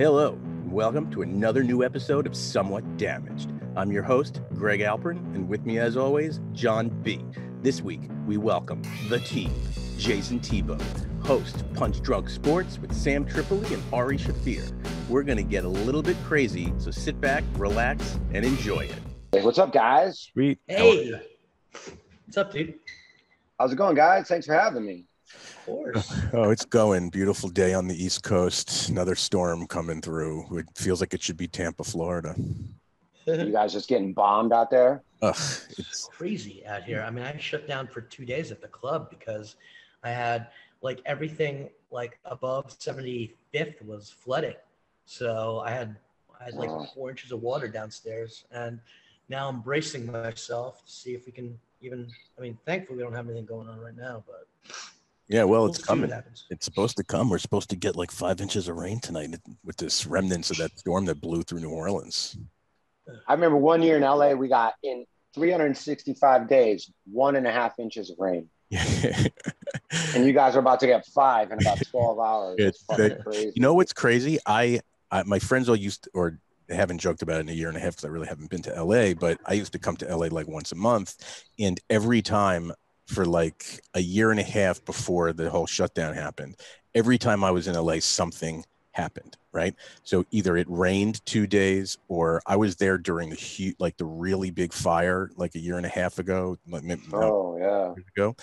Hello, and welcome to another new episode of Somewhat Damaged. I'm your host, Greg Alpern, and with me as always, John B. This week, we welcome the Teeb, Jayson Thibault, host Punch Drunk Sports with Sam Tripoli and Ari Shaffir. We're going to get a little bit crazy, so sit back, relax, and enjoy it. Hey, what's up, guys? Sweet. Hey, what's up, dude? How's it going, guys? Thanks for having me. Of course. Oh, it's going. Beautiful day on the East Coast. Another storm coming through. It feels like it should be Tampa, Florida. You guys just getting bombed out there? Ugh, It's crazy out here. I mean, I shut down for 2 days at the club because I had like everything like above 75th was flooding. So I had like 4 inches of water downstairs, and now I'm bracing myself to see if we can even. I mean, thankfully we don't have anything going on right now, but yeah, well, we'll it's see coming. what happens. It's supposed to come. We're supposed to get like 5 inches of rain tonight with this remnants of that storm that blew through New Orleans. I remember one year in LA, we got in 365 days, 1.5 inches of rain. And you guys are about to get 5 in about 12 hours. It's fucking crazy. You know what's crazy? I my friends all used to, or haven't joked about it in a year and a half because I really haven't been to LA, but I used to come to LA like once a month, and every time for like a year and a half before the whole shutdown happened, every time I was in LA, something happened, right? So either it rained 2 days, or I was there during the really big fire like a year and a half ago. Years ago.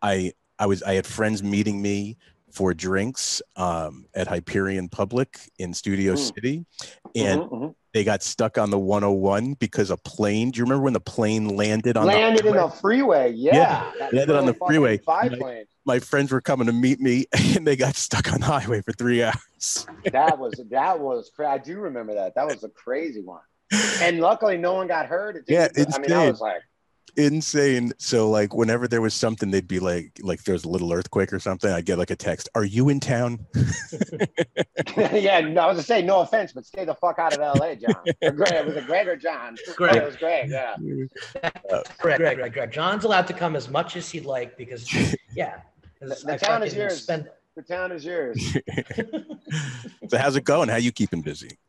I had friends meeting me for drinks at Hyperion Public in Studio City, and they got stuck on the 101 because a plane. Do you remember when the plane landed on in the freeway? Yeah, landed on the freeway. Biplane. My friends were coming to meet me, and they got stuck on the highway for 3 hours. that was crazy. I do remember that. That was a crazy one. And luckily, no one got hurt. I mean, I was like. Insane. So like whenever there was something, they'd be like there's a little earthquake or something, I'd get like a text, "Are you in town?" Yeah, I was gonna say no offense, but stay the fuck out of LA, John. Was it Greg or John? Greg. It was Greg. Yeah. Greg. John's allowed to come as much as he'd like because the town is yours. The town is yours. So how's it going? How you keeping busy?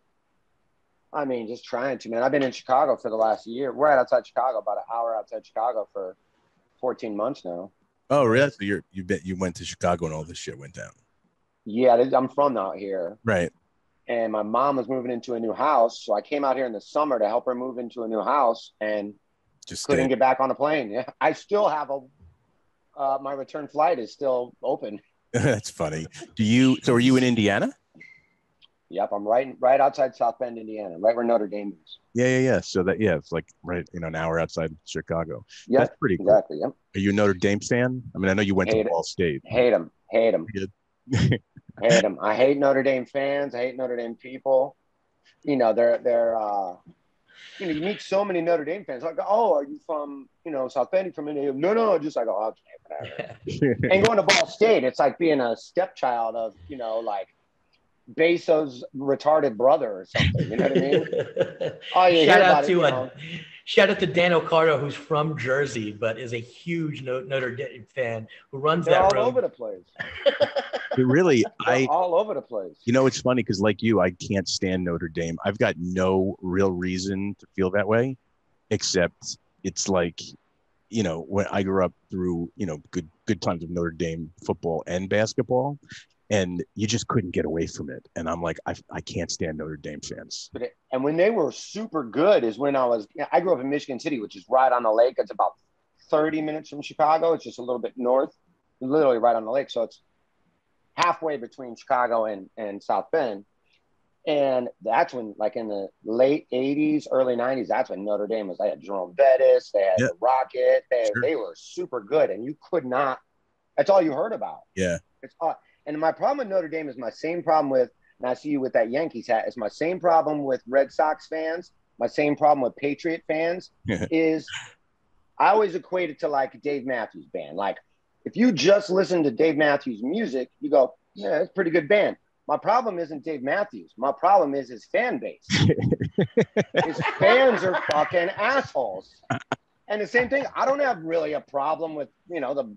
I mean, just trying to, man. I've been in Chicago for the last year. We're right outside Chicago, about an hour outside Chicago for 14 months now. Oh, really? So you went to Chicago and all this shit went down. Yeah, I'm from out here. Right. And my mom was moving into a new house. So I came out here in the summer to help her move into a new house and just couldn't get back on a plane. Yeah. I still have my return flight is still open. That's funny. So are you in Indiana? Yep, I'm right outside South Bend, Indiana, right where Notre Dame is. Yeah. So it's like right, an hour outside Chicago. Yeah, that's pretty cool. Exactly. Yep. Are you a Notre Dame fan? I mean, I know you went to Ball State. Hate them. Hate them. I hate Notre Dame fans. I hate Notre Dame people. You know, they're you meet so many Notre Dame fans. Like, oh, are you from South Bend? You from Indiana? No. Just like, oh, okay, whatever. And going to Ball State, it's like being a stepchild of like Bezos' retarded brother or something. You know what I mean? Oh, yeah. Shout out to Dan O'Cardo, who's from Jersey, but is a huge Notre Dame fan who runs They're that all road. over the place. All over the place. It's funny because like you, I can't stand Notre Dame. I've got no real reason to feel that way, except it's like, when I grew up through, good times of Notre Dame football and basketball, and you just couldn't get away from it. And I'm like, I can't stand Notre Dame fans. And when they were super good is when I grew up in Michigan City, which is right on the lake. It's about 30 minutes from Chicago. It's just a little bit north, literally right on the lake. So it's halfway between Chicago and South Bend. And that's when, like in the late 80s, early 90s, that's when Notre Dame was. They had Jerome Bettis, they had the Rocket. They were super good. And you could not, that's all you heard about. Yeah. And my problem with Notre Dame is my same problem with, and I see you with that Yankees hat, is my same problem with Red Sox fans, my same problem with Patriot fans, is I always equate it to like a Dave Matthews Band. Like, if you just listen to Dave Matthews music, you go, yeah, it's a pretty good band. My problem isn't Dave Matthews. My problem is his fan base. His fans are fucking assholes. And the same thing, I don't have really a problem with, the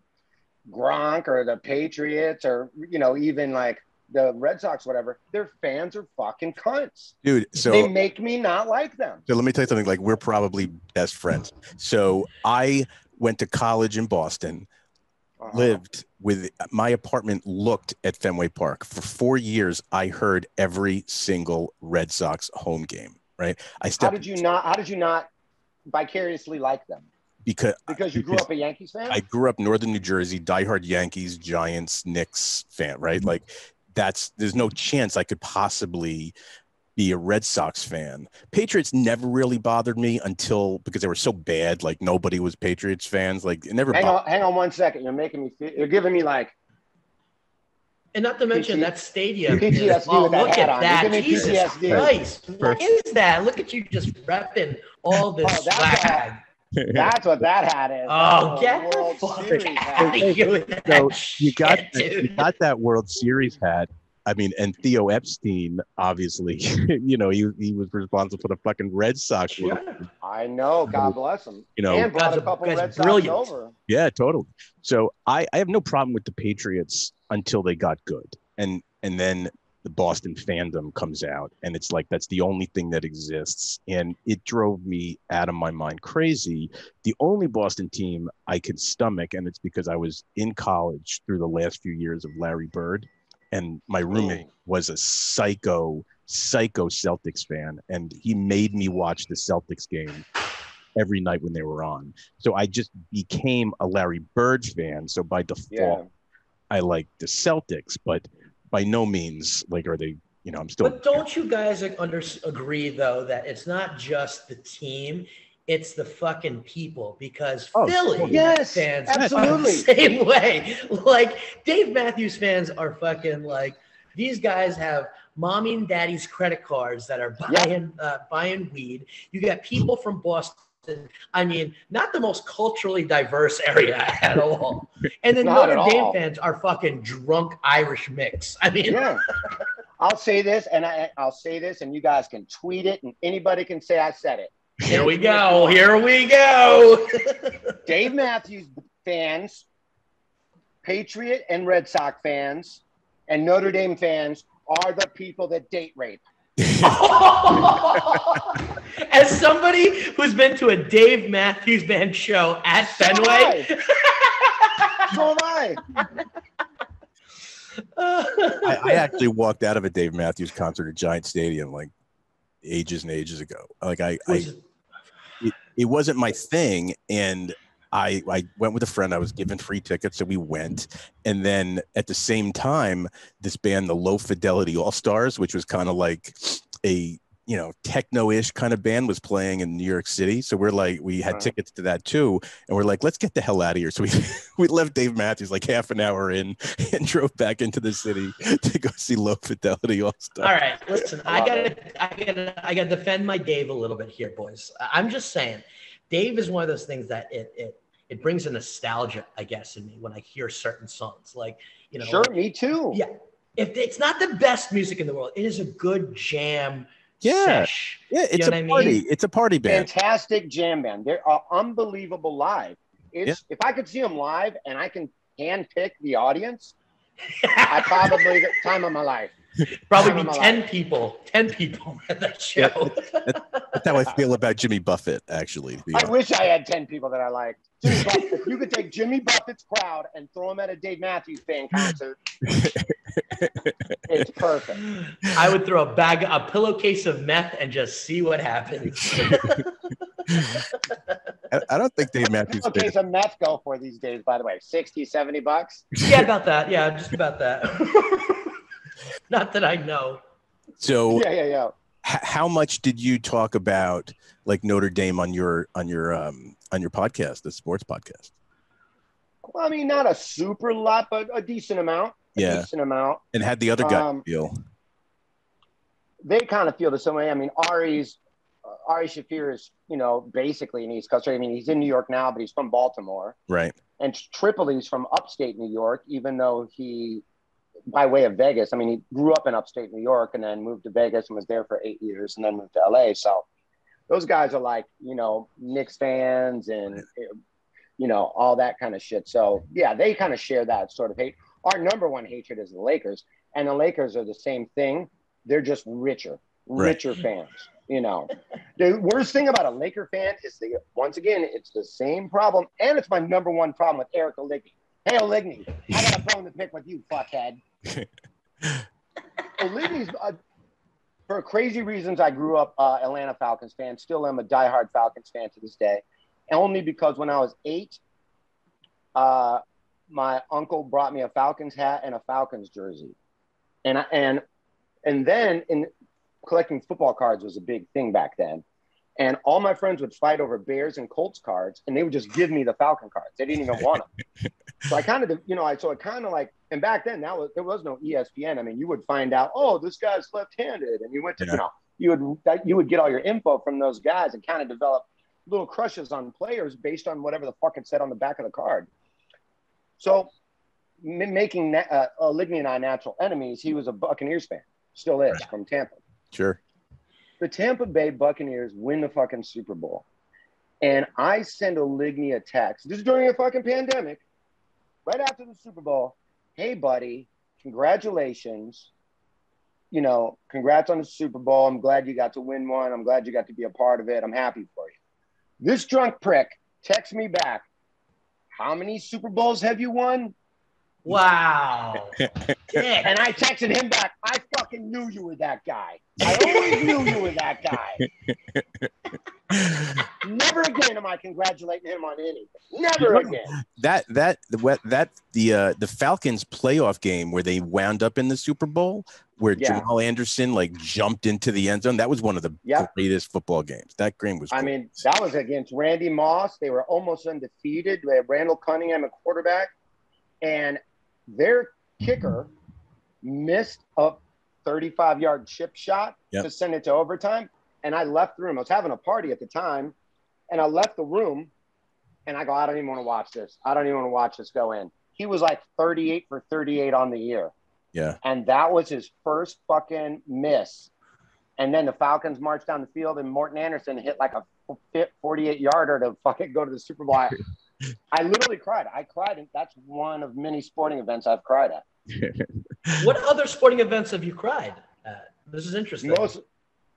Gronk or the Patriots or, even like the Red Sox, whatever, their fans are fucking cunts. Dude, so they make me not like them. So let me tell you something, like we're probably best friends. So I went to college in Boston, lived with my apartment looked at Fenway Park. For 4 years, I heard every single Red Sox home game, right? How did you not vicariously like them? Because you grew up a Yankees fan? I grew up Northern New Jersey, diehard Yankees, Giants, Knicks fan, right? Like there's no chance I could possibly be a Red Sox fan. Patriots never really bothered me because they were so bad. Like nobody was Patriots fans. Like it never. Hang on 1 second. You're giving me like. And not to mention that stadium. PTSD look at that. Jesus PTSD. Christ. What is that? Look at you just repping all this swag. That's what that hat is. Oh, get the fuck out of here with that you got that World Series hat. I mean, and Theo Epstein, obviously, he was responsible for the fucking Red Sox. Sure. I know. God bless him. And brought a couple Red Sox over. Yeah, totally. So I have no problem with the Patriots until they got good. And then the Boston fandom comes out, and it's like that's the only thing that exists. And it drove me out of my mind crazy. The only Boston team I could stomach, and it's because I was in college through the last few years of Larry Bird. And my roommate was a psycho Celtics fan, and he made me watch the Celtics game every night when they were on. So I just became a Larry Bird fan. So by default, I like the Celtics, but by no means are they. I'm still. But don't you guys agree though that it's not just the team? It's the fucking people, because Philly fans are the same way. Like Dave Matthews fans are fucking like, these guys have mommy and daddy's credit cards that are buying weed. You got people from Boston. I mean, not the most culturally diverse area at all. And then Notre Dame fans are fucking drunk Irish mix. I mean, I'll say this, and you guys can tweet it, and anybody can say I said it. Here we go. Dave Matthews fans, Patriot and Red Sox fans, and Notre Dame fans are the people that date rape. As somebody who's been to a Dave Matthews Band show at Fenway. So am I. I actually walked out of a Dave Matthews concert at Giant Stadium like ages and ages ago. Like it wasn't my thing, and I went with a friend. I was given free tickets, so we went. And then at the same time, this band, the Low Fidelity All Stars, which was kind of like a techno-ish kind of band, was playing in New York City. So we had tickets to that too, and we're like, let's get the hell out of here. So we left Dave Matthews like half an hour in and drove back into the city to go see Low Fidelity All Stars. All right, listen, I gotta defend my Dave a little bit here, boys. I'm just saying, Dave is one of those things that it brings a nostalgia, I guess, in me when I hear certain songs. Like, sure, me too. Yeah, if it's not the best music in the world, it is a good jam. Sesh. It's a party. It's a party band. Fantastic jam band. They are unbelievable live. If I could see them live and I can hand pick the audience, I probably the time of my life. Probably be 10 people at that show. That's how I feel about Jimmy Buffett, actually. I wish I had 10 people that I liked. If you could take Jimmy Buffett's crowd and throw them at a Dave Matthews Band concert, it's perfect. I would throw a pillowcase of meth and just see what happens. I don't think Dave Matthews. A case of meth go for these days, by the way, $60, $70. Yeah, about that. Yeah, just about that. Not that I know. So yeah. How much did you talk about like Notre Dame on your podcast, the sports podcast? Well, I mean, not a super lot, but a decent amount. Decent amount. And had the other guy feel? They kind of feel the same way. I mean, Ari Shaffir is, basically an East Coaster. I mean, he's in New York now, but he's from Baltimore. Right. And Tripoli's from upstate New York, even though he, by way of Vegas, I mean, he grew up in upstate New York and then moved to Vegas and was there for 8 years and then moved to LA. So those guys are like, Knicks fans and, all that kind of shit. So, yeah, they kind of share that sort of hate. Our number one hatred is the Lakers. And the Lakers are the same thing. They're just richer fans. You know, the worst thing about a Laker fan is once again, it's the same problem. And it's my number one problem with Eric Oligny. Hey, Oligny, I got a bone to pick with you, fuckhead. Oligny's, for crazy reasons, I grew up Atlanta Falcons fan. Still am a diehard Falcons fan to this day. Only because when I was 8, my uncle brought me a Falcons hat and a Falcons jersey. And then collecting football cards was a big thing back then. And all my friends would fight over Bears and Colts cards, and they would just give me the Falcon cards. They didn't even want them. So I kind of, and back then there was no ESPN. I mean, you would find out, oh, this guy's left-handed, and you went to, you would get all your info from those guys and kind of develop little crushes on players based on whatever the fuck it said on the back of the card. So making Oligny and I natural enemies, he was a Buccaneers fan, still is, from Tampa. Sure. The Tampa Bay Buccaneers win the fucking Super Bowl. And I send Oligny a text. This is during a fucking pandemic. Right after the Super Bowl. Hey, buddy, congratulations. You know, congrats on the Super Bowl. I'm glad you got to win one. I'm glad you got to be a part of it. I'm happy for you. This drunk prick texts me back. How many Super Bowls have you won? Wow. And I texted him back. I fucking knew you were that guy. I always knew you were that guy. Never again am I congratulating him on anything. Never again. The Falcons playoff game where they wound up in the Super Bowl, where Jamal Anderson like jumped into the end zone. That was one of the greatest football games. That game was. I mean, that was against Randy Moss. They were almost undefeated. They had Randall Cunningham at quarterback, and their kicker missed a 35-yard chip shot to send it to overtime. And I left the room. I was having a party at the time, and I left the room, and I go, I don't even want to watch this. I don't even want to watch this go in. He was like 38 for 38 on the year. Yeah. And that was his first fucking miss. And then the Falcons marched down the field, and Morton Anderson hit like a 48-yarder to fucking go to the Super Bowl. I literally cried. I cried, and that's one of many sporting events I've cried at. What other sporting events have you cried at? This is interesting.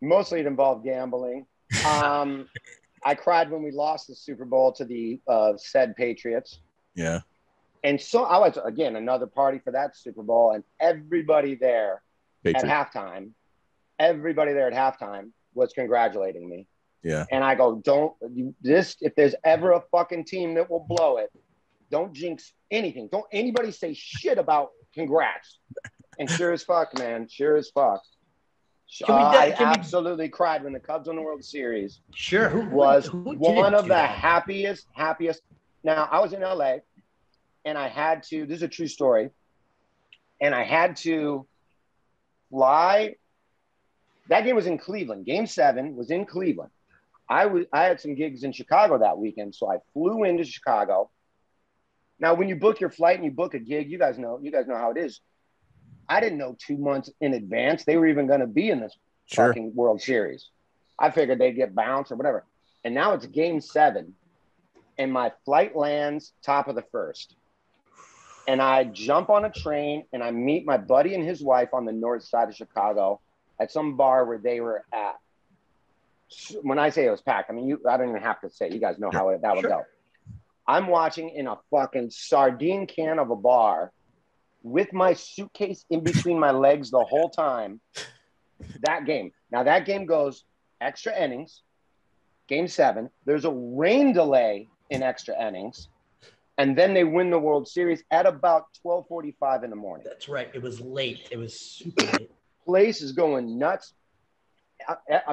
Mostly it involved gambling. I cried when we lost the Super Bowl to the said Patriots. Yeah. And so I was, again, another party for that Super Bowl, and everybody there at halftime was congratulating me. Yeah. And I go, if there's ever a fucking team that will blow it, don't jinx anything. Don't anybody say shit about congrats. And sure as fuck, man. Sure as fuck. I absolutely cried when the Cubs won the World Series. Sure. Who one of the happiest. Now, I was in LA, and I had to, this is a true story, and I had to fly. That game was in Cleveland. Game 7 was in Cleveland. I had some gigs in Chicago that weekend, so I flew into Chicago. Now, when you book your flight and you book a gig, you guys know how it is. I didn't know 2 months in advance they were even going to be in this fucking World Series. I figured they'd get bounced or whatever. And now it's game 7, and my flight lands top of the first. And I jump on a train, and I meet my buddy and his wife on the north side of Chicago at some bar where they were at. When I say it was packed, I mean, I don't even have to say. You guys know how that would go. I'm watching in a fucking sardine can of a bar with my suitcase in between my legs the whole time. That game. Now, that game goes extra innings, game 7. There's a rain delay in extra innings, and then they win the World Series at about 12:45 in the morning. That's right. It was late. It was super late. Place is going nuts.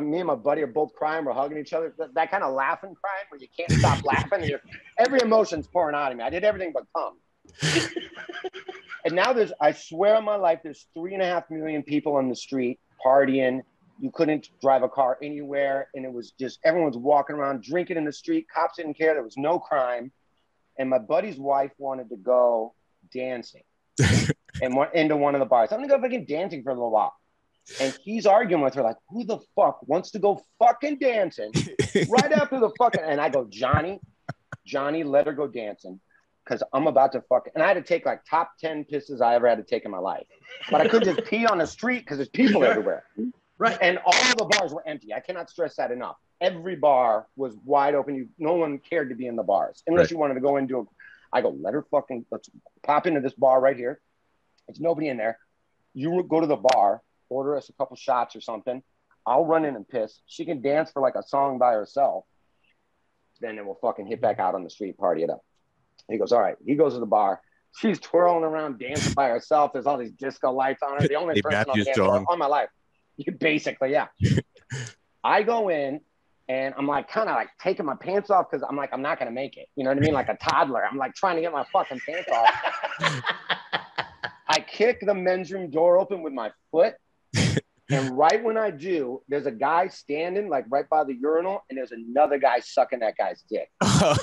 Me and my buddy are both crying. We're hugging each other. That kind of laughing crying where you can't stop laughing. Every emotion's pouring out of me. I did everything but come. And now I swear on my life, there's 3.5 million people on the street partying. You couldn't drive a car anywhere. And it was just, everyone's walking around drinking in the street. Cops didn't care. There was no crime. And my buddy's wife wanted to go dancing and went into one of the bars. I'm going to go fucking dancing for a little while. And he's arguing with her like, who the fuck wants to go fucking dancing right after the fucking, and I go, Johnny, let her go dancing. because I'm about to and I had to take like top 10 pisses I ever had to take in my life. But I couldn't just pee on the street because there's people everywhere. Right. And all the bars were empty. I cannot stress that enough. Every bar was wide open. No one cared to be in the bars unless you wanted to go into I go, let's pop into this bar right here. There's nobody in there. You go to the bar, order us a couple shots or something. I'll run in and piss. She can dance for like a song by herself. Then we'll fucking hit back out on the street, party it up. He goes, all right. He goes to the bar. She's twirling around, dancing by herself. There's all these disco lights on her. The only person on the dance floor all my life. Basically, yeah. I go in and I'm like kind of like taking my pants off because I'm like, I'm not going to make it. You know what I mean? Like a toddler. I'm like trying to get my fucking pants off. I kick the men's room door open with my foot. And right when I do, there's a guy standing like right by the urinal, and there's another guy sucking that guy's dick. Oh,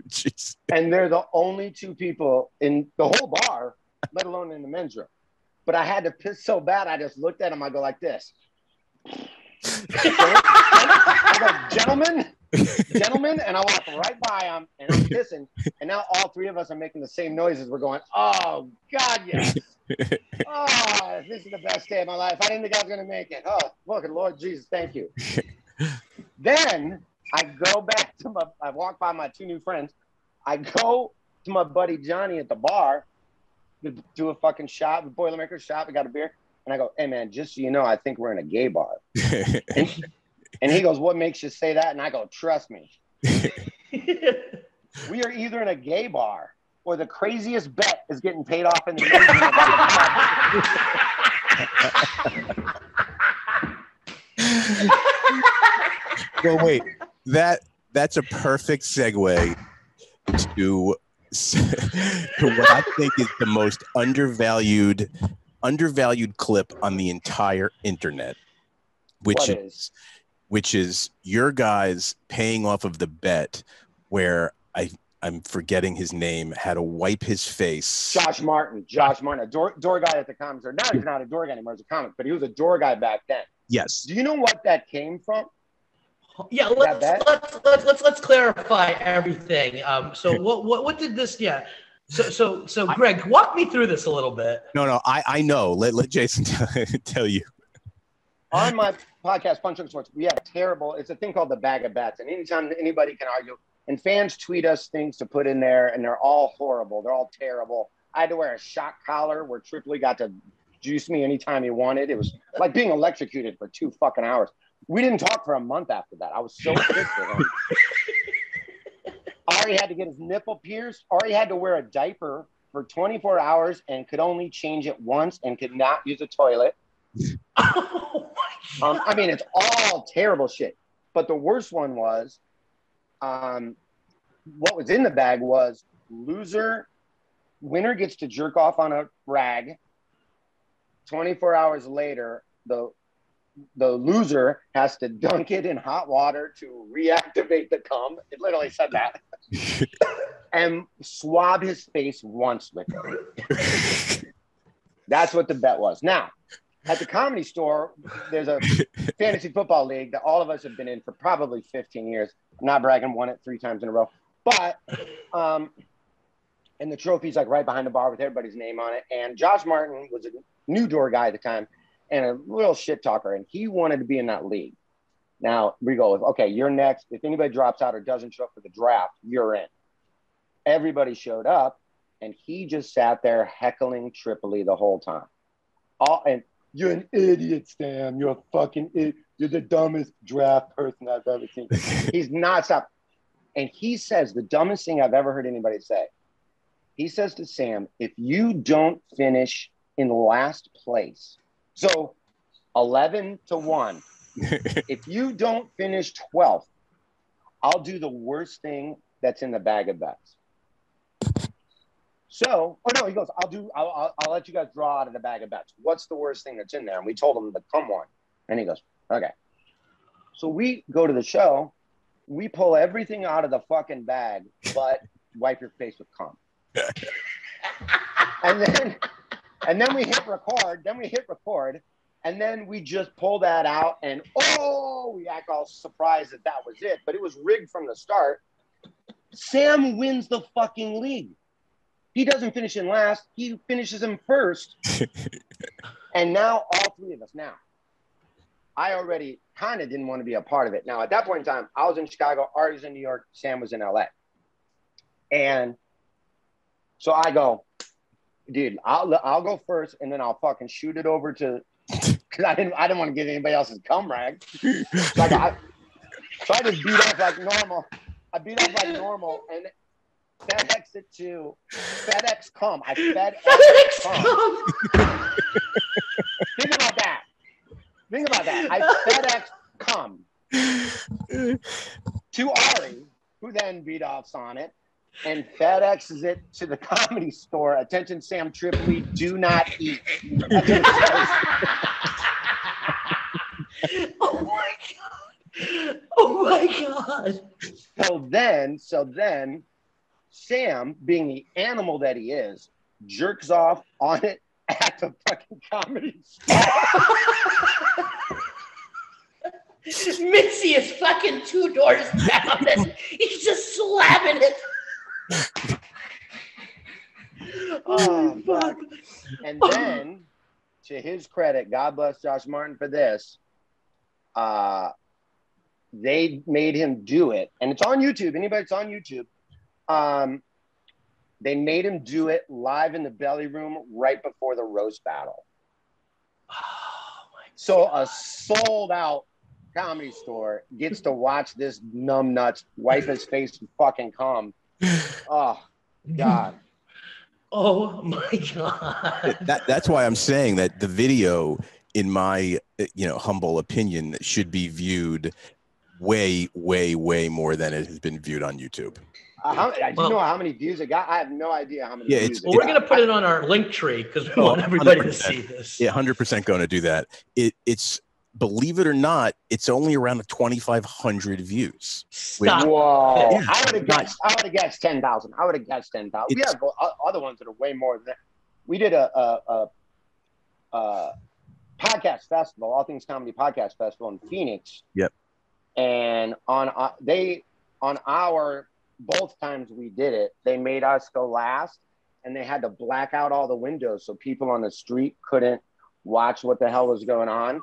jeez. And they're the only two people in the whole bar, let alone in the men's room. But I had to piss so bad, I just looked at him. I go like this. I go, gentlemen, and I walk right by him, and I'm pissing. And now all three of us are making the same noises. We're going, oh, God, yes. Oh, this is the best day of my life. I didn't think I was going to make it. Oh, look, Lord Jesus, thank you. Then I go back to I walk by my two new friends. I go to my buddy Johnny at the bar to do a fucking shot, a Boilermaker shot. We got a beer. And I go, hey, man, just so you know, I think we're in a gay bar. And he goes, what makes you say that? And I go, trust me. We are either in a gay bar or the craziest bet is getting paid off in the Well, wait, that's a perfect segue to what I think is the most undervalued clip on the entire internet, which is your guys paying off of the bet where I'm forgetting his name, had to wipe his face. Josh Martin, a door guy at the comic store. Now he's not a door guy anymore, he's a comic, but he was a door guy back then. Yes. Do you know what that came from? Yeah, let's clarify everything. So what did this? Yeah. So Greg, walk me through this a little bit. No, I know. Let Jayson tell you. On my podcast, Punch Drunk Sports, we have it's a thing called the bag of bets. And anytime anybody can argue, and fans tweet us things to put in there, and they're all horrible. They're all terrible. I had to wear a shock collar where Tripoli got to juice me anytime he wanted. It was like being electrocuted for 2 fucking hours. We didn't talk for a month after that. I was so pissed at him. Ari had to get his nipple pierced. Ari had to wear a diaper for 24 hours and could only change it once and could not use a toilet. Oh my God. I mean, it's all terrible shit. But the worst one was, what was in the bag was winner gets to jerk off on a rag. 24 hours later, the loser has to dunk it in hot water to reactivate the cum. It literally said that. And swab his face once with it. That's what the bet was. Now, at the Comedy Store, there's a fantasy football league that all of us have been in for probably 15 years. I'm not bragging, won it 3 times in a row. But, and the trophy's like right behind the bar with everybody's name on it. And Josh Martin was a new door guy at the time and a real shit talker. And he wanted to be in that league. Now we go, okay, you're next. If anybody drops out or doesn't show up for the draft, you're in. Everybody showed up and he just sat there heckling Tripoli the whole time. And you're an idiot, Sam. You're a fucking idiot. You're the dumbest draft person I've ever seen. He's not stopped. And he says the dumbest thing I've ever heard anybody say. He says to Sam, if you don't finish in last place, so 11-1, if you don't finish 12th, I'll do the worst thing that's in the bag of bets. So, he goes, I'll let you guys draw out of the bag of bets. What's the worst thing that's in there? And we told him the cum one. And he goes, okay. So we go to the show. We pull everything out of the fucking bag, but wipe your face with cum. and then we hit record. And then we just pull that out and, we act all surprised that was it. But it was rigged from the start. Sam wins the fucking league. He doesn't finish in last. He finishes in first. And now all three of us. Now, I already kind of didn't want to be a part of it. Now, at that point in time, I was in Chicago, Ari was in New York, Sam was in LA. And so I go, dude, I'll go first, and then I'll fucking shoot it over to, because I didn't want to get anybody else's cum rag. So I just beat off like normal. I beat off like normal, and FedEx it to FedEx cum. I FedEx cum. Think about that. I FedEx cum to Ari, who then beat offs on it, and FedExes it to the Comedy Store. Attention, Sam Tripoli, do not eat. That's what it says. Oh my god! Oh my god! So then, Sam, being the animal that he is, jerks off on it at the fucking Comedy Store. Mitzi is fucking 2 doors down and he's just slamming it. Oh, fuck. And then, to his credit, God bless Josh Martin for this, they made him do it. And it's on YouTube. Anybody that's on YouTube, they made him do it live in the belly room right before the roast battle. Oh my so God. A sold out Comedy Store gets to watch this numbnuts wipe his face and fucking cum. Oh God. Oh my God. That's why I'm saying that the video, in my humble opinion, should be viewed way more than it has been viewed on YouTube. Do you know how many views it got? I have no idea how many views it got. We're going to put it on our link tree because we want everybody to see this. Yeah, 100% going to do that. It's, believe it or not, it's only around 2,500 views. Stop. Whoa. Yeah. I would have guessed 10,000. I would have guessed 10,000. We have other ones that are way more than that. We did a podcast festival, All Things Comedy Podcast Festival in Phoenix. Yep. And both times we did it, they made us go last, and they had to black out all the windows so people on the street couldn't watch what the hell was going on.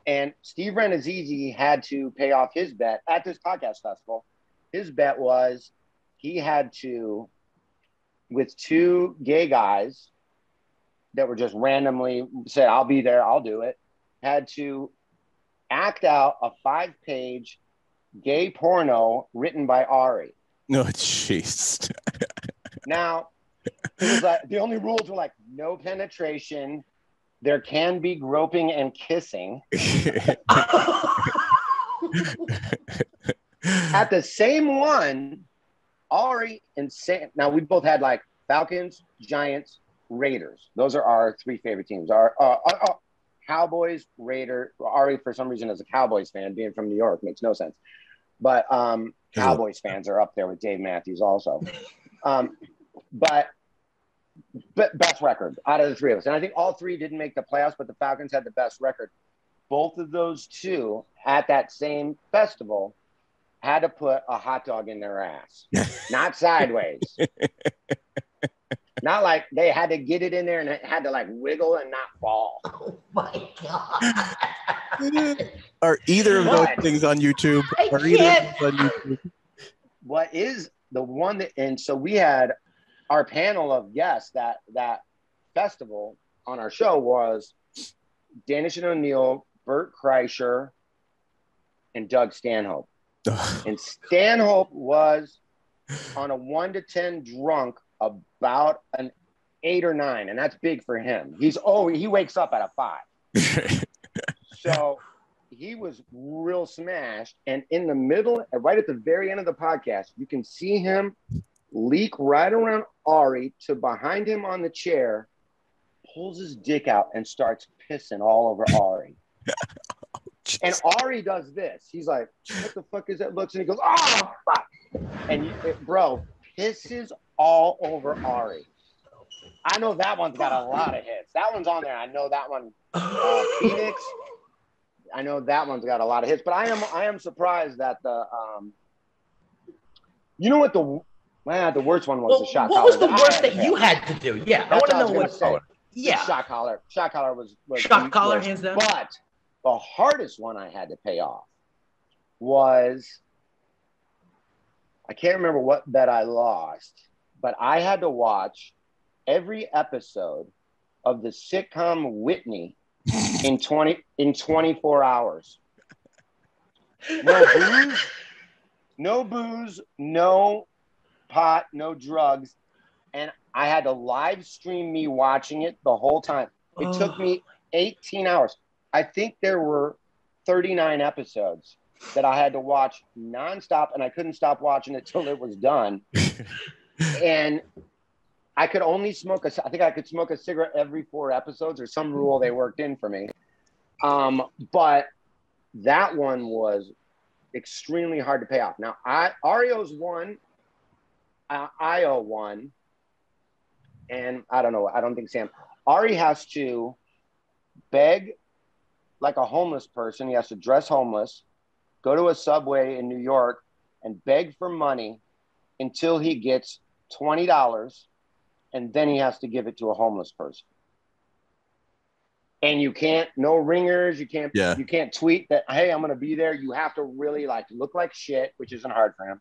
And Steve Renazizi had to pay off his bet at this podcast festival. His bet was he had to, with 2 gay guys that were just randomly said, I'll be there, I'll do it, had to act out a 5-page gay porno written by Ari. No, jeez. Now, it was like, the only rules were like no penetration. There can be groping and kissing. At the same one, Ari and Sam. Now, we both had like Falcons, Giants, Raiders. Those are our 3 favorite teams. Our Cowboys, Raiders. Ari, for some reason, is a Cowboys fan. Being from New York makes no sense. But Cowboys fans are up there with Dave Matthews also. But best record out of the 3 of us. And I think all 3 didn't make the playoffs, but the Falcons had the best record. Both of those 2 at that same festival had to put a hot dog in their ass. Not sideways. Not like they had to get it in there and it had to like wiggle and not fall. Oh my God. Are either of those things on YouTube? What is the one that, and so we had our panel of guests that festival on our show was Danish and O'Neill, Bert Kreischer, and Doug Stanhope. And Stanhope was on a 1 to 10 drunk about an 8 or 9, and that's big for him. He wakes up at a 5. So he was real smashed, and in the middle, right at the very end of the podcast, you can see him leak right around Ari to behind him on the chair, pulls his dick out and starts pissing all over Ari. And Ari does this. He's like, what the fuck is that? Looks, and he goes, oh, fuck. And bro, pisses all over Ari. I know that one's got a lot of hits. That one's on there. I know that one. Phoenix. I know that one's got a lot of hits. But I am surprised that You know what the worst one was? The shot what collar. was the worst that you had to do? Yeah, I want to know what. Say. Yeah, shot collar. Shot collar was shot collar, hands down. But the hardest one I had to pay off was, I can't remember what bet I lost, but I had to watch every episode of the sitcom Whitney in 24 hours. No booze, no pot, no drugs. And I had to live stream me watching it the whole time. It took me 18 hours. I think there were 39 episodes that I had to watch nonstop, and I couldn't stop watching it till it was done. And I could only smoke I think I could smoke a cigarette every 4 episodes, or some rule they worked in for me. But that one was extremely hard to pay off. Now, Ario's won, Io won, and I don't know. I don't think Sam. Ari has to beg like a homeless person. He has to dress homeless, go to a Subway in New York, and beg for money until he gets $20, and then he has to give it to a homeless person. And you can't, no ringers. You can't tweet that, hey, I'm going to be there. You have to really like look like shit, which isn't hard for him.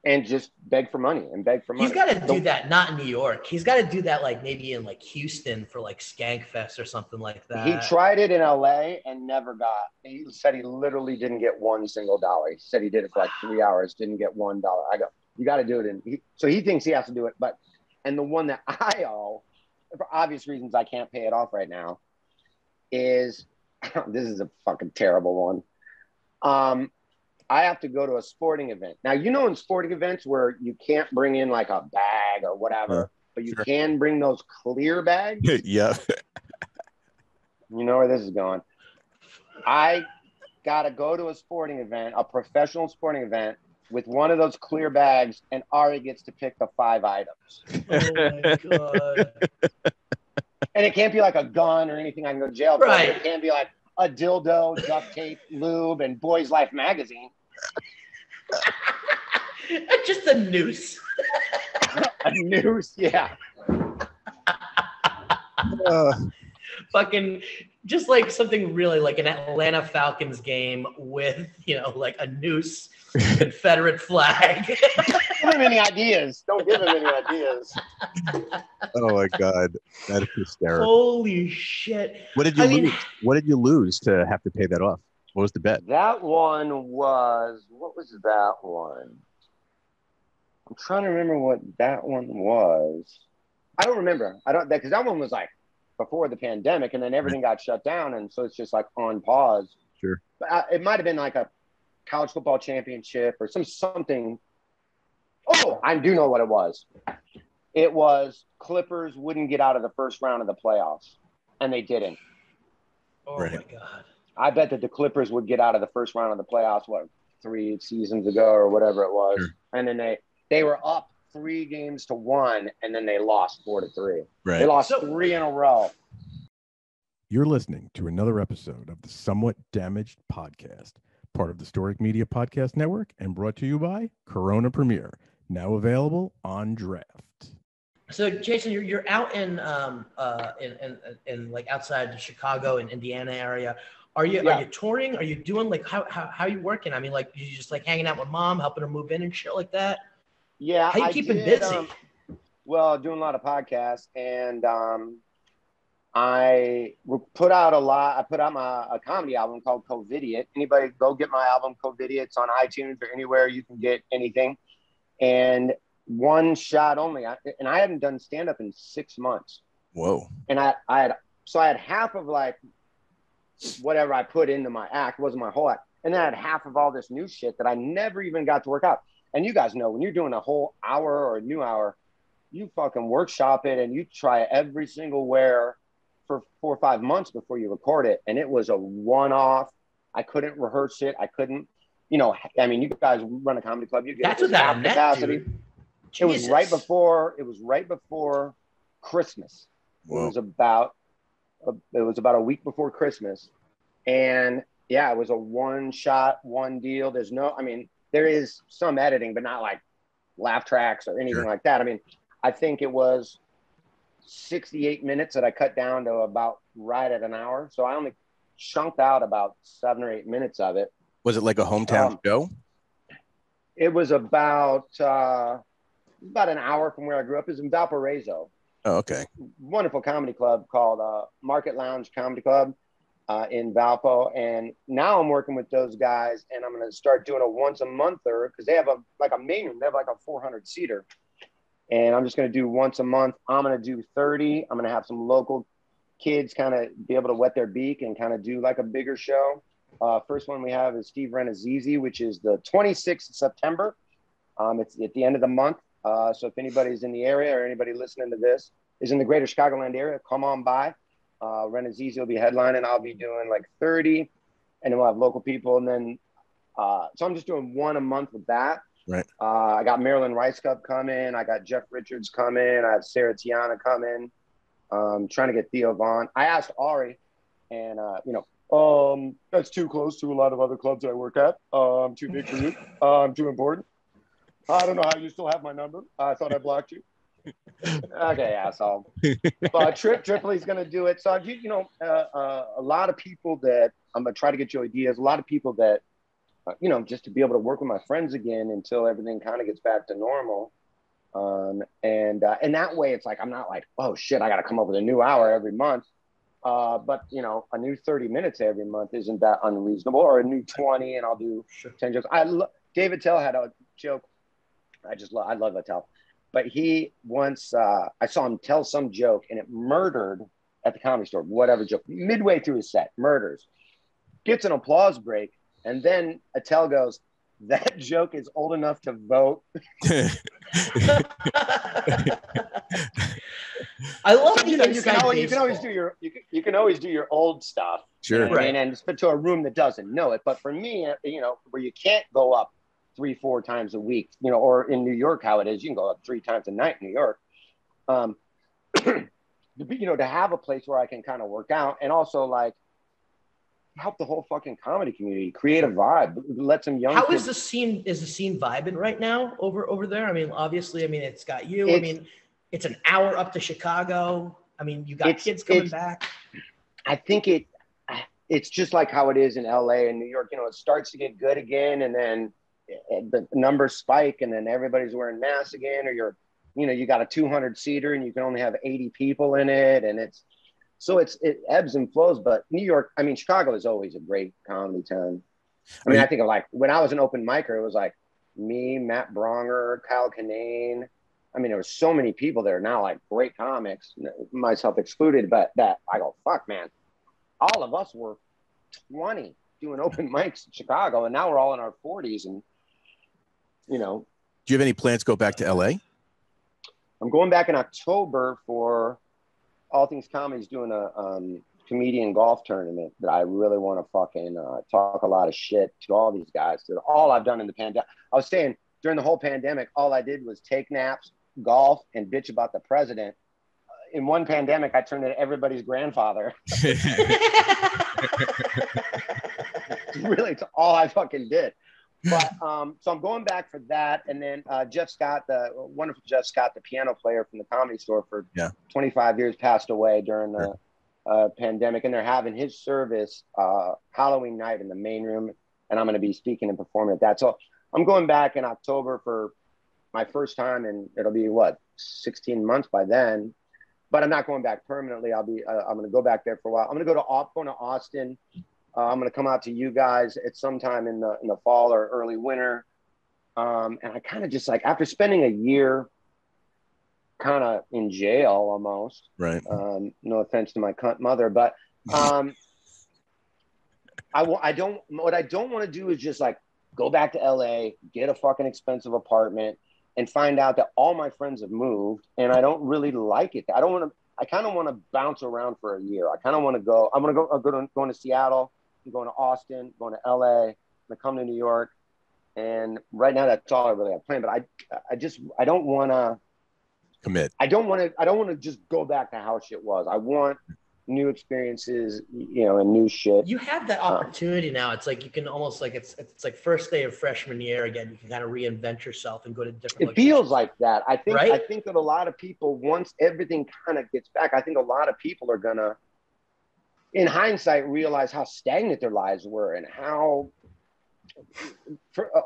And just beg for money and beg for money. He's got to do that, not in New York. He's got to do that like maybe in like Houston for like Skankfest or something like that. He tried it in LA and never got, he said he literally didn't get $1 single. He said he did it for like 3 hours, didn't get $1. I go, you got to do it. So he thinks he has to do it. And the one that I owe, for obvious reasons I can't pay it off right now, is, this is a fucking terrible one. I have to go to a sporting event. Now, you know, in sporting events where you can't bring in like a bag or whatever, but you can bring those clear bags. Yeah. You know where this is going. I got to go to a sporting event, a professional sporting event, with one of those clear bags, and Ari gets to pick the 5 items. Oh my God. And it can't be like a gun or anything I can go to jail for. Right. It can't be like a dildo, duct tape, lube, and Boys Life magazine. Just a noose. A noose, yeah. Fucking just like something really like an Atlanta Falcons game with, you know, like a noose, Confederate flag. Don't give him any ideas. Don't give him any ideas. Oh my God, that is hysterical. Holy shit! What did you lose? What did you lose to have to pay that off? What was the bet? That one was, what was that one? I'm trying to remember what that one was. I don't remember. Because that one was like before the pandemic, and then everything got shut down, and so it's just like on pause. Sure. But it might have been like a college football championship or something. Oh, I do know what it was. It was Clippers wouldn't get out of the first round of the playoffs, and they didn't. Oh my God. I bet that the Clippers would get out of the first round of the playoffs, 3 seasons ago or whatever it was. Sure. And then they were up 3-1, and then they lost 4-3. Right. They lost 3 in a row. You're listening to another episode of the Somewhat Damaged Podcast, part of the Storic Media Podcast Network, and brought to you by Corona Premier, now available on draft. So, Jayson, you're out in like outside Chicago and Indiana area. Are you touring? Are you doing like how are you working? I mean, like you just like hanging out with mom, helping her move in and shit like that? Yeah. How you keeping busy? Doing a lot of podcasts, and I put out I put out a comedy album called COVIDiot. Anybody go get my album COVIDiot. It's on iTunes or anywhere you can get anything. And one shot only. And I hadn't done stand-up in 6 months. Whoa. And I had half of like whatever I put into my act, wasn't my whole act. And then I had half of all this new shit that I never even got to work out. And you guys know when you're doing a whole hour or a new hour, you fucking workshop it and you try every single wear for 4 or 5 months before you record it. And it was a one-off. I couldn't rehearse it. I couldn't, I mean, you guys run a comedy club. You get that's without a net, capacity. Dude. It was right before Christmas. Whoa. It was about a week before Christmas. And yeah, it was a one shot, one deal. there is some editing, but not like laugh tracks or anything like that. I mean, I think it was 68 minutes that I cut down to about right at an hour. So I only chunked out about 7 or 8 minutes of it. Was it like a hometown show? It was about an hour from where I grew up. It was in Valparaiso. Oh, okay. Wonderful comedy club called Market Lounge Comedy Club in Valpo. And now I'm working with those guys, and I'm going to start doing a once a monther because they have a main room. They have like a 400 seater. And I'm just going to do once a month. I'm going to do 30. I'm going to have some local kids kind of be able to wet their beak and kind of do like a bigger show. First one we have is Steve Renazizi, which is the 26th of September. It's at the end of the month. So if anybody's in the area or anybody listening to this is in the greater Chicagoland area, come on by. Renazizi will be headlining. I'll be doing like 30, and then we'll have local people. And then, so I'm just doing one a month with that. Right. I got Marilyn Rice Cup coming. I got Jeff Richards coming. I have Sarah Tiana coming. Trying to get Theo Vaughn. I asked Ari, and that's too close to a lot of other clubs I work at. I'm too big for you. I'm too important. I don't know how you still have my number. I thought I blocked you. Okay, asshole. But Tripoli's going to do it. So, a lot of people that I'm going to try to get you ideas. A lot of people that, just to be able to work with my friends again until everything kind of gets back to normal. And that way it's like, I'm not like, oh shit, I got to come up with a new hour every month. But a new 30 minutes every month isn't that unreasonable, or a new 20, and I'll do 10 jokes. David Tell had a joke. I love Attell, but he once, I saw him tell some joke and it murdered at the Comedy Store, whatever joke, midway through his set, murders, gets an applause break. And then Attell goes, that joke is old enough to vote. I love you can always do your old stuff. Sure. Right. And but to a room that doesn't know it. But for me, where you can't go up 3-4 times a week, or in New York, how it is, you can go up 3 times a night in New York. To have a place where I can kind of work out and also like help the whole fucking comedy community, create a vibe, let some young kids. Is the scene vibing right now over there? I mean, obviously, it's got you. It's an hour up to Chicago. I mean, you got kids coming back. I think it's just like how it is in LA and New York. It starts to get good again, and then the numbers spike, and then everybody's wearing masks again, or you got a 200 seater and you can only have 80 people in it, and it ebbs and flows. But New York, Chicago is always a great comedy town. I think of like when I was an open micer, it was like me, Matt Bronger, Kyle Kinane. There were so many people there now, like great comics, myself excluded, but that I go, fuck, man. All of us were 20 doing open mics in Chicago, and now we're all in our 40s. And, Do you have any plans to go back to LA? I'm going back in October for All Things Comedy's doing a comedian golf tournament that I really want to fucking talk a lot of shit to all these guys. So all I've done in the pandemic, I was saying during the whole pandemic, all I did was take naps, golf, and bitch about the president. In one pandemic, I turned into everybody's grandfather. Really, it's all I fucking did. But so I'm going back for that, and then Jeff Scott, the wonderful Jeff Scott, the piano player from the Comedy Store for 25 years, passed away during the pandemic, and they're having his service Halloween night in the main room, and I'm going to be speaking and performing at that. So I'm going back in October for my first time, and it'll be 16 months by then. But I'm not going back permanently. I'm going to go back there for a while. I'm going to go to Austin. I'm going to come out to you guys at some time in the fall or early winter. And I kind of just like, after spending a year kind of in jail almost, right? No offense to my cunt mother, but what I don't want to do is just like go back to LA, get a fucking expensive apartment, and find out that all my friends have moved, and I don't really like it. I kind of want to bounce around for a year. I kind of want to go. I'm going to Seattle. I'm going to Austin. Going to LA. I'm going to come to New York. And right now, that's all I really have planned. But I don't want to commit. I don't want to just go back to how shit was. I want, new experiences, and new shit. You have that opportunity now. It's like you can almost like it's like first day of freshman year again. You can kind of reinvent yourself and go to different. It feels like that. I think. Right? I think that a lot of people, once everything kind of gets back, I think a lot of people are gonna, in hindsight, realize how stagnant their lives were and how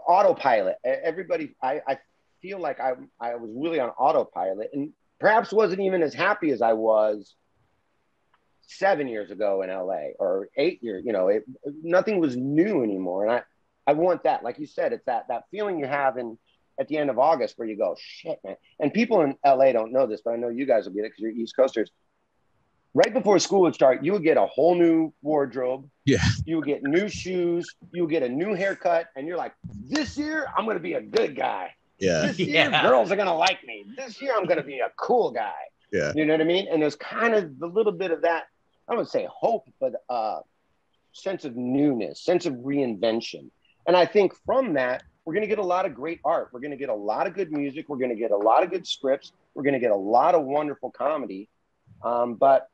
autopilot. Everybody, I feel like I was really on autopilot and perhaps wasn't even as happy as I was 7 years ago in LA or 8 years. Nothing was new anymore, and I want that. Like you said, it's that feeling you have at the end of August where you go, shit, man. And people in LA don't know this, but I know you guys will get it because you're East Coasters. Right before school would start, you would get a whole new wardrobe. Yeah. You would get new shoes. You would get a new haircut. And you're like, this year, I'm going to be a good guy. Yeah. This year, girls are going to like me. This year, I'm going to be a cool guy. Yeah. You know what I mean? And there's kind of a little bit of that, I wouldn't say hope, but sense of newness, sense of reinvention. And I think from that, we're going to get a lot of great art. We're going to get a lot of good music. We're going to get a lot of good scripts. We're going to get a lot of wonderful comedy. But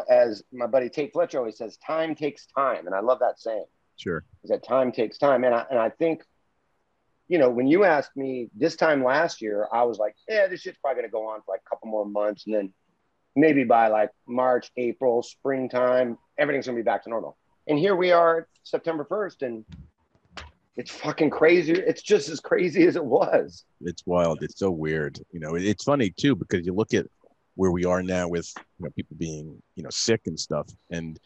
as my buddy Tate Fletcher always says, time takes time. And I love that saying. Sure. Is that time takes time. And I think, when you asked me this time last year, I was like, yeah, this shit's probably going to go on for like a couple more months. And then maybe by like March, April, springtime, everything's going to be back to normal. And here we are September 1st, and it's fucking crazy. It's just as crazy as it was. It's wild. It's so weird. It's funny too, because you look at where we are now with people being sick and stuff, and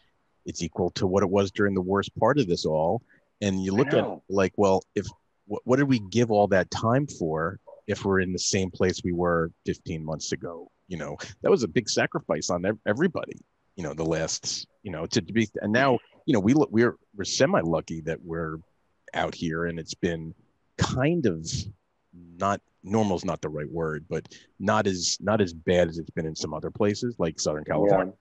it's equal to what it was during the worst part of this all. And you look at like, well, if what did we give all that time for if we're in the same place we were 15 months ago? That was a big sacrifice on everybody. The last to be, and now we're semi lucky that we're out here, and it's been kind of not normal's not the right word, but not as bad as it's been in some other places like Southern California.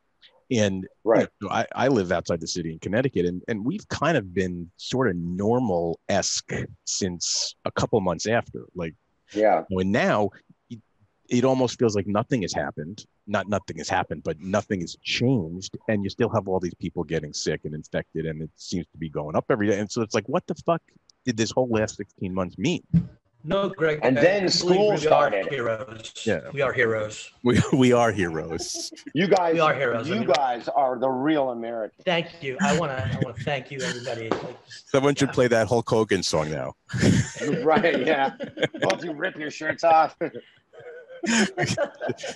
Yeah. And right. I live outside the city in Connecticut, and we've kind of been sort of normal-esque since a couple months after. Like, yeah. And now it almost feels like nothing has happened. Not nothing has happened, but nothing has changed, and you still have all these people getting sick and infected, and it seems to be going up every day. And so it's like, what the fuck did this whole last 16 months mean? No, Greg. And then school started. Heroes. Yeah, we are heroes. We are heroes. You guys, we are heroes. You guys are the real Americans. Thank you. I want to thank you, everybody. Someone should play that Hulk Hogan song now. Right? Yeah. Don't you rip your shirts off?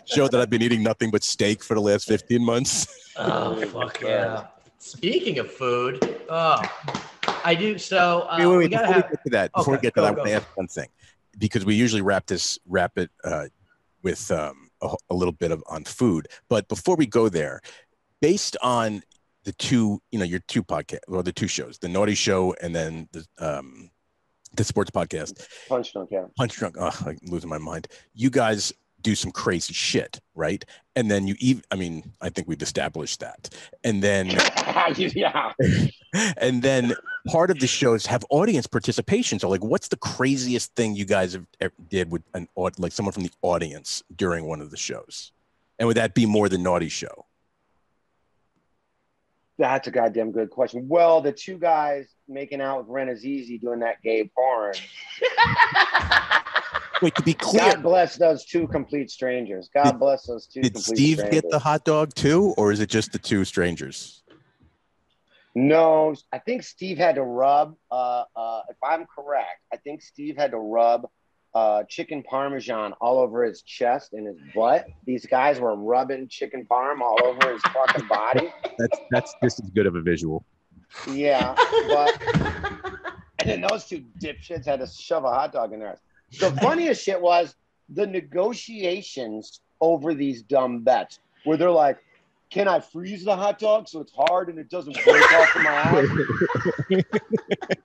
Show that I've been eating nothing but steak for the last 15 months. Oh fuck yeah! Speaking of food, I do. So wait, we get to that, before we get to that, I want to ask one thing, because we usually wrap it with a little bit on food. But before we go there, based on the two, your two podcasts, or the two shows, the Naughty Show and then the sports podcast, Punch Drunk, yeah. Punch Drunk. Oh, I'm losing my mind. You guys do some crazy shit, right? And then I think we've established that. And then, yeah. And then part of the shows have audience participation. So, like, what's the craziest thing you guys have did with like someone from the audience during one of the shows? And would that be more the Naughty Show? That's a goddamn good question. Well, the two guys making out with Ren Azizi doing that gay porn. Wait, to be clear, God bless those two complete strangers. God bless those two complete strangers. Did Steve get the hot dog too, or is it just the two strangers? No, I think Steve had to rub, if I'm correct, I think Steve had to rub chicken parmesan all over his chest and his butt. These guys were rubbing chicken parm all over his fucking body. That's just as good of a visual. Yeah, but and then those two dipshits had to shove a hot dog in their ass. The funniest shit was the negotiations over these dumb bets where they're like, can I freeze the hot dog so it's hard and it doesn't break off in my ass?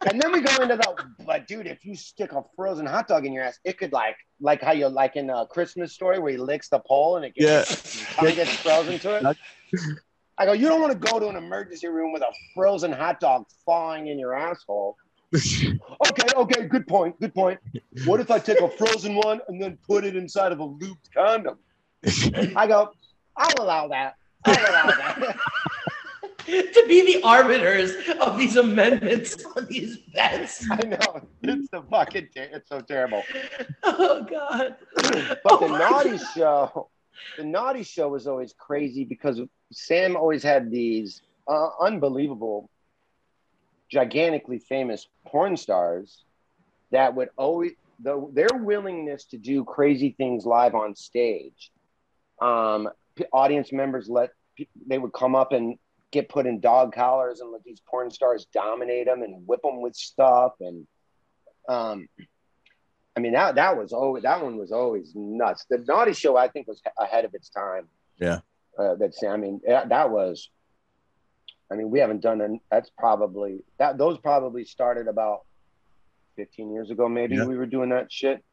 And then we go into but dude, if you stick a frozen hot dog in your ass, it could like how you like in a Christmas Story where he licks the pole and it gets frozen to it. I go, you don't want to go to an emergency room with a frozen hot dog thawing in your asshole. Okay, good point. What if I take a frozen one and then put it inside of a looped condom? I go, I'll allow that. I'll allow that. To be the arbiters of these amendments on these bets. I know. It's the fucking, it's so terrible. Oh, God. But the Naughty Show was always crazy because Sam always had these unbelievable, gigantically famous porn stars that would always, their willingness to do crazy things live on stage. Audience members they would come up and get put in dog collars and let these porn stars dominate them and whip them with stuff. And I mean, that one was always nuts. The Naughty Show, I think, was ahead of its time. Yeah. We haven't done those probably started about 15 years ago, maybe. We were doing that shit.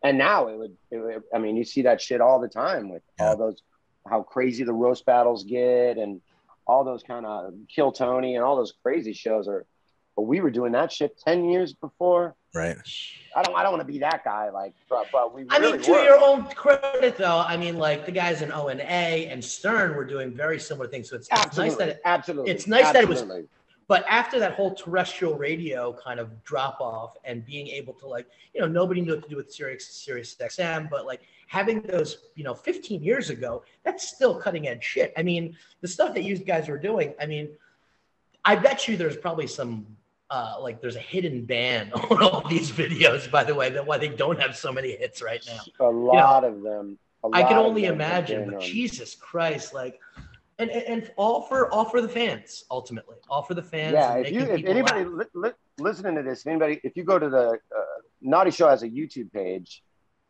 And now you see that shit all the time with all those, how crazy the roast battles get and all those kind of Kill Tony and all those crazy shows but we were doing that shit 10 years before. Right. I don't want to be that guy, but we really I mean, to your own credit, though, I mean, like the guys in O&A and Stern were doing very similar things. So it's nice that it was. But after that whole terrestrial radio kind of drop off and being able to, like, nobody knew what to do with Sirius XM, but like having those, 15 years ago, that's still cutting edge shit. I mean, the stuff that you guys were doing, I mean, I bet you there's probably some, there's a hidden ban on all these videos, by the way, that why they don't have so many hits right now. A lot of them. I can only imagine, but Jesus Christ, like, and all for the fans, ultimately, all for the fans. Yeah, if anybody listening to this, if you go to the Naughty Show has a YouTube page,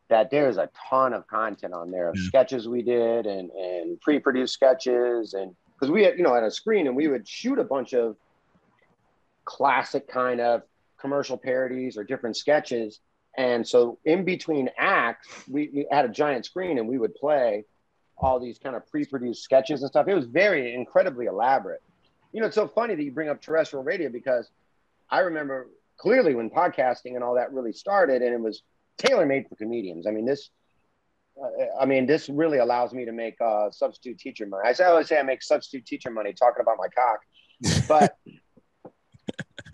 that there's a ton of content on there of sketches we did and pre-produced sketches, and because we had had a screen and we would shoot a bunch of classic kind of commercial parodies or different sketches, and so in between acts we had a giant screen and we would play all these kind of pre-produced sketches and stuff. It was very incredibly elaborate. It's so funny that you bring up terrestrial radio because I remember clearly when podcasting and all that really started, and it was tailor-made for comedians. I mean, this really allows me to make substitute teacher money. I always say I make substitute teacher money talking about my cock, but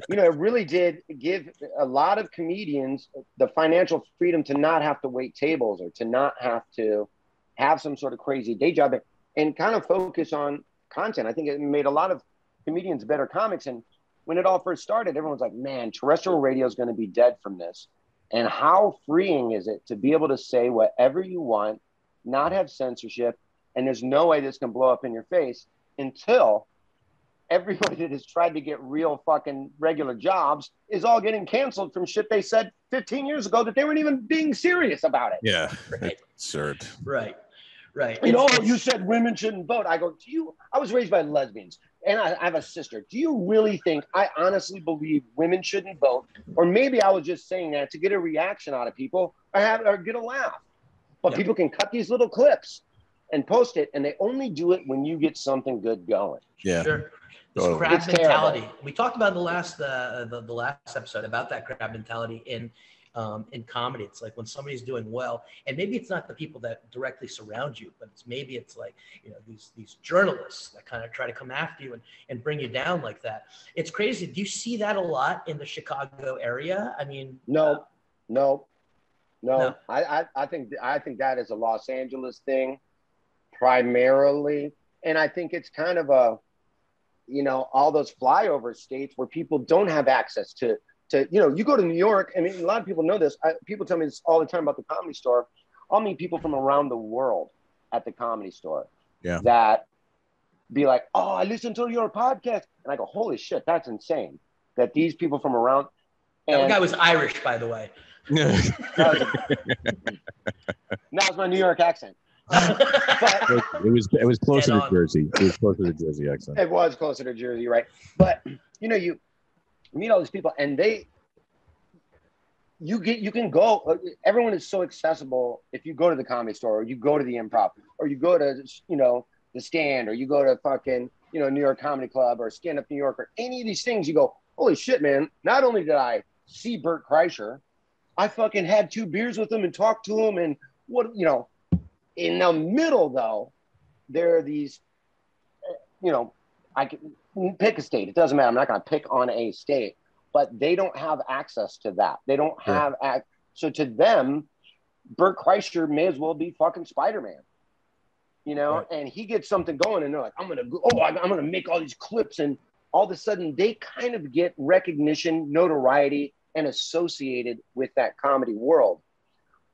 it really did give a lot of comedians the financial freedom to not have to wait tables or to not have to have some sort of crazy day job and kind of focus on content. I think it made a lot of comedians better comics. And when it all first started, everyone's like, man, terrestrial radio is going to be dead from this. And how freeing is it to be able to say whatever you want, not have censorship, and there's no way this can blow up in your face until everybody that has tried to get real fucking regular jobs is all getting canceled from shit they said 15 years ago that they weren't even being serious about it. Yeah. Right. Absurd. Right. Right. You said women shouldn't vote. I go, I was raised by lesbians and I have a sister. Do you really think I honestly believe women shouldn't vote? Or maybe I was just saying that to get a reaction out of people or get a laugh. But people can cut these little clips and post it, and they only do it when you get something good going. Yeah. Sure. This crab mentality. Terrible. We talked about the last episode about that crab mentality in comedy. It's like when somebody's doing well, and maybe it's not the people that directly surround you, but it's like these journalists that kind of try to come after you and bring you down like that. It's crazy. Do you see that a lot in the Chicago area? I mean, no. I think that is a Los Angeles thing primarily, and I think it's kind of a all those flyover states where people don't have access to you go to New York. I mean, a lot of people know this. People tell me this all the time about the Comedy Store. I'll meet people from around the world at the Comedy Store that be like, oh, I listened to your podcast. And I go, holy shit, that's insane. That these people from around. And that guy was Irish, by the way. That was my New York accent. But it was closer to Jersey. It was closer to Jersey accent. It was closer to Jersey, right? But you meet all these people, and you can go. Everyone is so accessible. If you go to the Comedy Store, or you go to the Improv, or you go to the Stand, or you go to fucking New York Comedy Club, or Stand Up New York, or any of these things, you go, holy shit, man! Not only did I see Bert Kreischer, I fucking had 2 beers with him and talked to him, and In the middle, though, there are these you know, I can pick a state. It doesn't matter. I'm not going to pick on a state, but they don't have access to that. They don't have so to them, Bert Kreischer may as well be fucking Spider-Man, you know, and he gets something going and they're like, I'm going to make all these clips. And all of a sudden they kind of get recognition, notoriety, and associated with that comedy world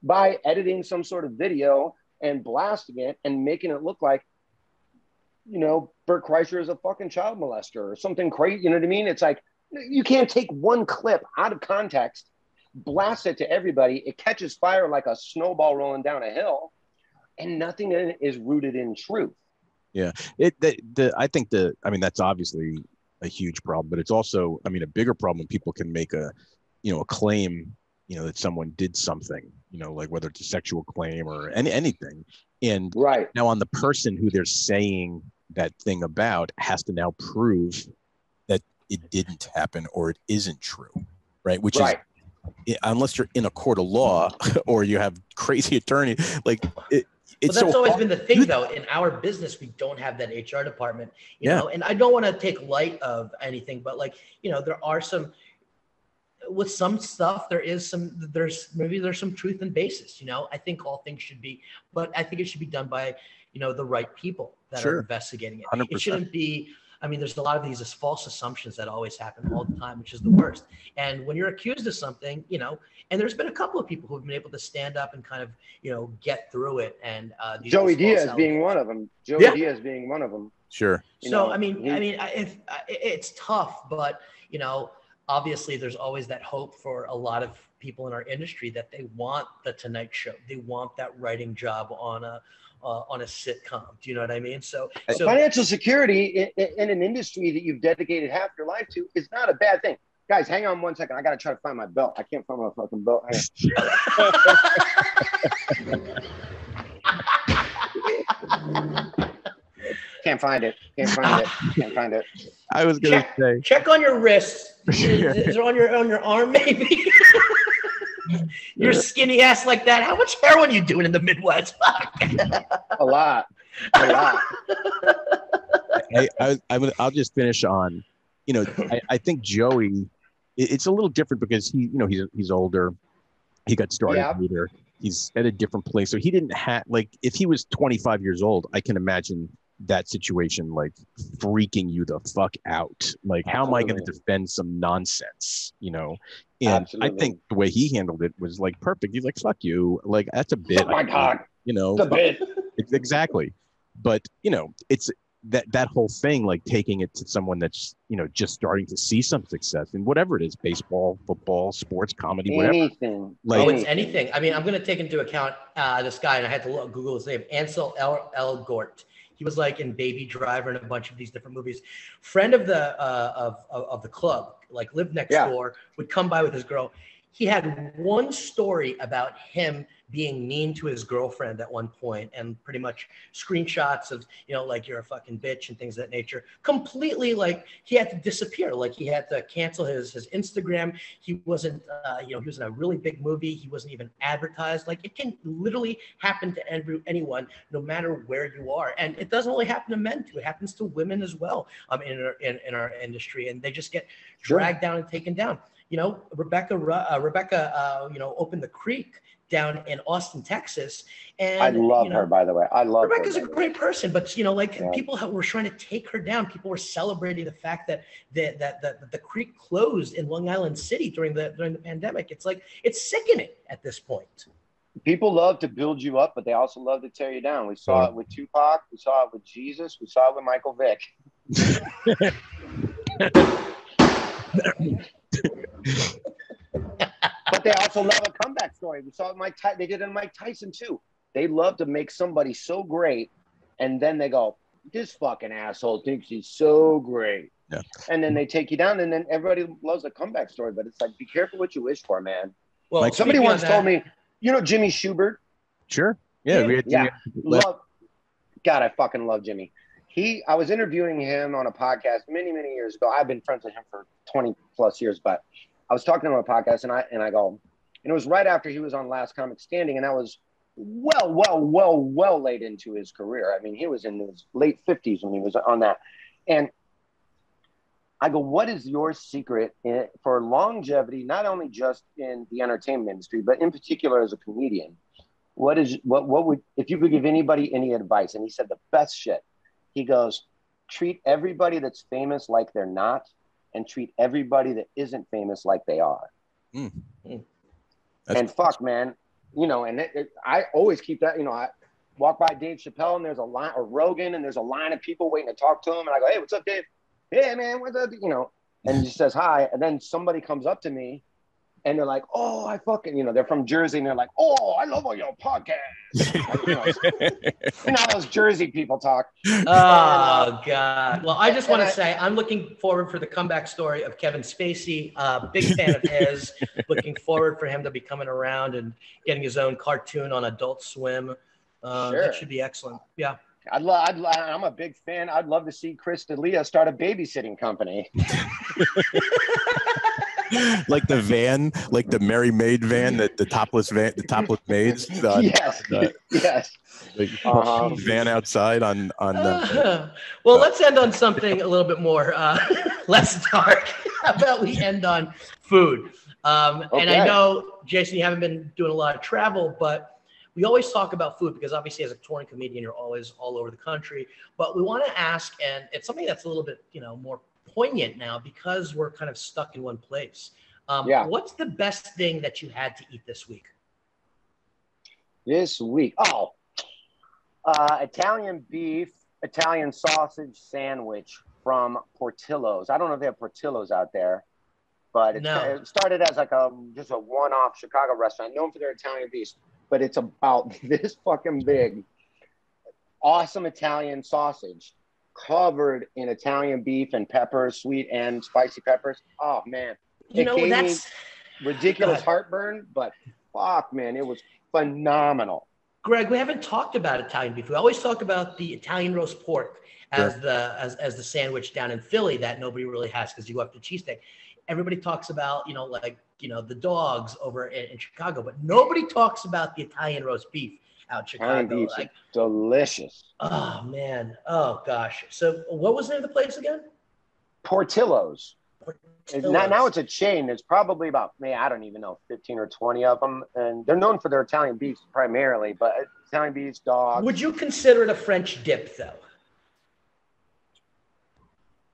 by editing some sort of video and blasting it and making it look like, you know, Bert Kreischer is a fucking child molester or something crazy. You know what I mean? It's like, you can't take one clip out of context, blast it to everybody. It catches fire like a snowball rolling down a hill, and nothing in it is rooted in truth. Yeah. I think that's obviously a huge problem, but it's also, I mean, a bigger problem when people can make a claim, you know, that someone did something, you know, like whether it's a sexual claim or anything. And now on the person who they're saying that thing about has to now prove that it didn't happen or it isn't true, right? Which is, unless you're in a court of law or you have crazy attorney, like it's but that's always been the thing, though. In our business, we don't have that HR department, you know, and I don't want to take light of anything, but like, you know, there are some, with some stuff, there's some truth and basis, you know. I think all things should be, but I think it should be done by, you know, the right people that are investigating it. 100%. It shouldn't be, I mean, there's a lot of these false assumptions that always happen all the time, which is the worst. And when you're accused of something, you know, and there's been a couple of people who have been able to stand up and kind of, you know, get through it. And Joey Diaz being one of them. Diaz being one of them. Sure. So, I mean, it's tough, but, you know, obviously there's always that hope for a lot of people in our industry that they want the Tonight Show. They want that writing job on a sitcom. Do you know what I mean? So financial security in an industry that you've dedicated half your life to is not a bad thing. Guys, hang on 1 second. I got to try to find my belt. I can't find my fucking belt. Can't find it. I was going to say. Check on your wrist. Is it on your arm, maybe? Your skinny ass like that. How much heroin are you doing in the Midwest? A lot. I'll just finish on, you know, I think Joey, it's a little different because he's older. He got started later. He's at a different place. So he didn't have, like, if he was 25 years old, I can imagine that situation, like, freaking you the fuck out. Like, how am I going to defend some nonsense, you know? And I think the way he handled it was, like, perfect. He's like, fuck you. Like, that's a bit. Oh my God. You know, it's a bit. Exactly. But, you know, it's that whole thing, like taking it to someone that's, you know, just starting to see some success in whatever it is, baseball, football, sports, comedy, whatever. Anything. Like, it's anything. I mean, I'm going to take into account this guy, and I had to Google his name, Ansel Elgort. He was like in Baby Driver and a bunch of these different movies. Friend of the of the club, like lived next door, would come by with his girl. He had one story about him being mean to his girlfriend at one point, and pretty much screenshots of, you know, like, you're a fucking bitch and things of that nature. Completely, like, he had to disappear. Like, he had to cancel his Instagram. He wasn't, he was in a really big movie. He wasn't even advertised. Like, it can literally happen to anyone, no matter where you are. And it doesn't only happen to men too. It happens to women as well, in our industry, and they just get dragged down and taken down. You know, Rebecca, you know, opened the Creek down in Austin, Texas. And I love her, by the way. Rebecca's a great person, but, you know, like, people were trying to take her down. People were celebrating the fact that the Creek closed in Long Island City during the pandemic. It's like, it's sickening at this point. People love to build you up, but they also love to tear you down. We saw it with Tupac. We saw it with Jesus. We saw it with Michael Vick. But they also love a comeback story. We saw it Mike Tyson. They did it in Mike Tyson too. They love to make somebody so great, and then they go, "This fucking asshole thinks he's so great." Yeah. And then they take you down, and then everybody loves a comeback story. But it's like, be careful what you wish for, man. Well, like, somebody once told me, you know, Jimmy Schubert. Sure. Yeah. God, I fucking love Jimmy. I was interviewing him on a podcast many, many years ago. I've been friends with him for 20 plus years, but I was talking to him on a podcast, and I go, and it was right after he was on Last Comic Standing, and that was well late into his career. I mean, he was in his late 50s when he was on that. And I go, what is your secret for longevity, not only just in the entertainment industry, but in particular as a comedian? What would, if you could give anybody any advice? And he said the best shit. He goes, treat everybody that's famous like they're not, and treat everybody that isn't famous like they are. And fuck, man, you know, and I always keep that, you know, I walk by Dave Chappelle and there's a line, or Rogan, and there's a line of people waiting to talk to him. And I go, hey, what's up, Dave? Hey, man, what's up? You know, and he just says hi. And then somebody comes up to me and they're like, oh, I fucking, you know, they're from Jersey and they're like, oh, I love all your podcasts. You know how those Jersey people talk. Oh, God. Well, I just want to say I'm looking forward for the comeback story of Kevin Spacey. Big fan of his. Looking forward for him to be coming around and getting his own cartoon on Adult Swim. Sure. That should be excellent. Yeah. I'm a big fan. I'd love to see Chris D'Elia start a babysitting company. Like the van, like the Merry Maid van, the topless maids. Yes. Yes. The van outside on. Well, let's end on something a little bit more less dark. How about we end on food? Okay. And I know, Jason, you haven't been doing a lot of travel, but we always talk about food because obviously as a touring comedian, you're always all over the country. But we want to ask, and it's something that's a little bit, you know, more poignant now because we're kind of stuck in one place. What's the best thing that you had to eat this week? This week? Italian beef, Italian sausage sandwich from Portillo's. I don't know if they have Portillo's out there, but it started as like just a one-off Chicago restaurant known for their Italian beef. But it's about this fucking big, awesome Italian sausage covered in Italian beef and peppers, sweet and spicy peppers. Oh, man. You know, that's ridiculous heartburn, but fuck, man, it was phenomenal. Greg, we haven't talked about Italian beef. We always talk about the Italian roast pork as the sandwich down in Philly that nobody really has because you go up to cheesesteak. Everybody talks about, you know, like, you know, the dogs over in Chicago, but nobody talks about the Italian roast beef out in Chicago. Italian beef, like, delicious. Oh, man. Oh, gosh. So what was the name of the place again? Portillo's. Now it's a chain. There's probably about, I don't even know, 15 or 20 of them. And they're known for their Italian beef primarily, but Italian beef, dogs. Would you consider it a French dip, though?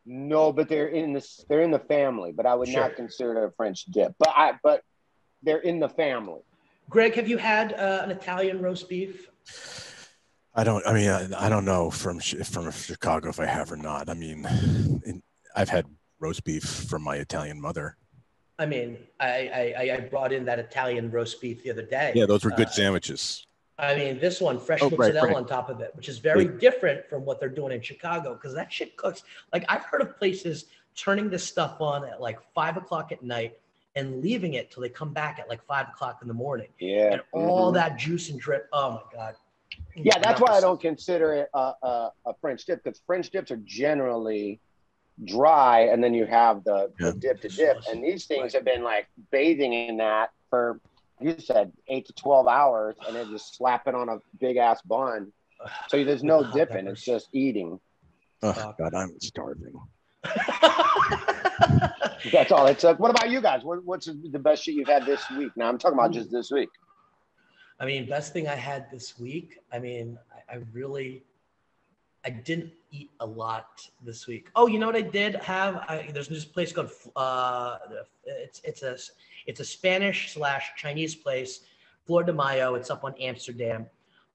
No, but they're in the family, but I would not consider it a French dip. But they're in the family. Greg, have you had an Italian roast beef? I don't know from Chicago if I have or not. I mean, I've had roast beef from my Italian mother. I mean, I brought in that Italian roast beef the other day. Yeah, those were good sandwiches. I mean, this one, fresh mozzarella on top of it, which is very different from what they're doing in Chicago because that shit cooks. Like, I've heard of places turning this stuff on at like 5 o'clock at night and leaving it till they come back at like 5 o'clock in the morning. Yeah. And all that juice and drip. Oh, my God. Yeah, that's why I don't consider it a French dip because French dips are generally dry and then you have the dip to dip. And these things have been like bathing in that for, you said 8 to 12 hours and then just slap it on a big ass bun. So there's no dipping. It's just eating. Oh, God, I'm starving. That's all it took. What about you guys? What's the best shit you've had this week? Now I'm talking about just this week. I mean, best thing I had this week. I mean, I didn't eat a lot this week. Oh, you know what I did have? There's this place called it's a Spanish/Chinese place, Flor de Mayo. It's up on Amsterdam.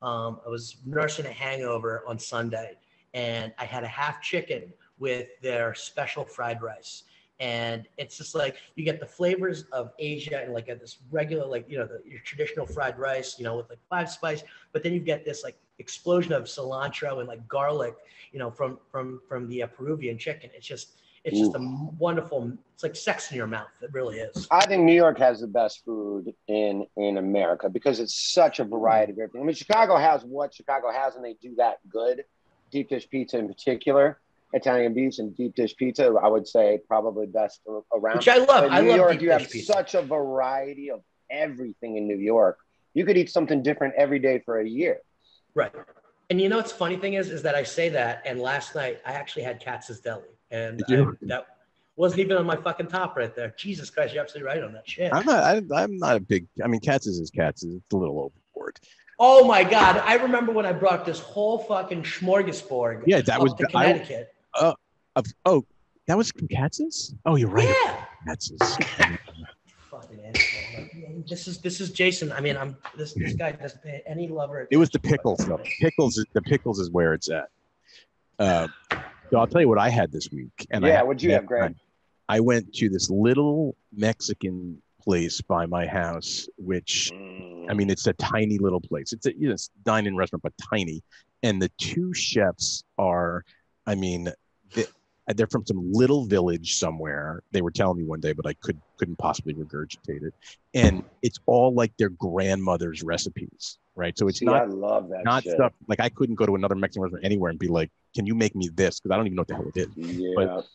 I was nursing a hangover on Sunday, and I had a half chicken with their special fried rice. And it's just like you get the flavors of Asia and like this regular, like, you know, your traditional fried rice, you know, with like 5 spice, but then you get this like explosion of cilantro and like garlic, you know, from the Peruvian chicken. It's just a wonderful, it's like sex in your mouth. It really is. I think New York has the best food in America because it's such a variety of everything. I mean, Chicago has what Chicago has, and they do that good. Deep dish pizza in particular. Italian beef and deep dish pizza, I would say probably best around. Which I love. But New York, you have such a variety of everything in New York You could eat something different every day for a year. Right. And you know what's funny thing is that I say that, and last night I actually had Katz's Deli, and that wasn't even on my fucking top right there. Jesus Christ, you're absolutely right on that shit. I'm not a big. I mean, Katz's is Katz's. It's a little overboard. Oh my God! I remember when I brought this whole fucking smorgasbord. Yeah, that was to Connecticut. That was from Katz's. Oh, you're right. Yeah. Katz's. Fucking asshole. This is Jayson. I mean, this guy doesn't pay any lover. It was the pickles though. The pickles is where it's at. So I'll tell you what I had this week. And what'd you have, Greg? I went to this little Mexican place by my house, which I mean, it's a tiny little place. It's it's a dine-in restaurant, but tiny. And the two chefs are, I mean, they're from some little village somewhere. They were telling me one day, but I couldn't possibly regurgitate it. And it's all like their grandmother's recipes, right? So it's I love that not shit. stuff like I couldn't go to another Mexican restaurant anywhere and be like, "Can you make me this?" Because I don't even know what the hell it is. Yeah. But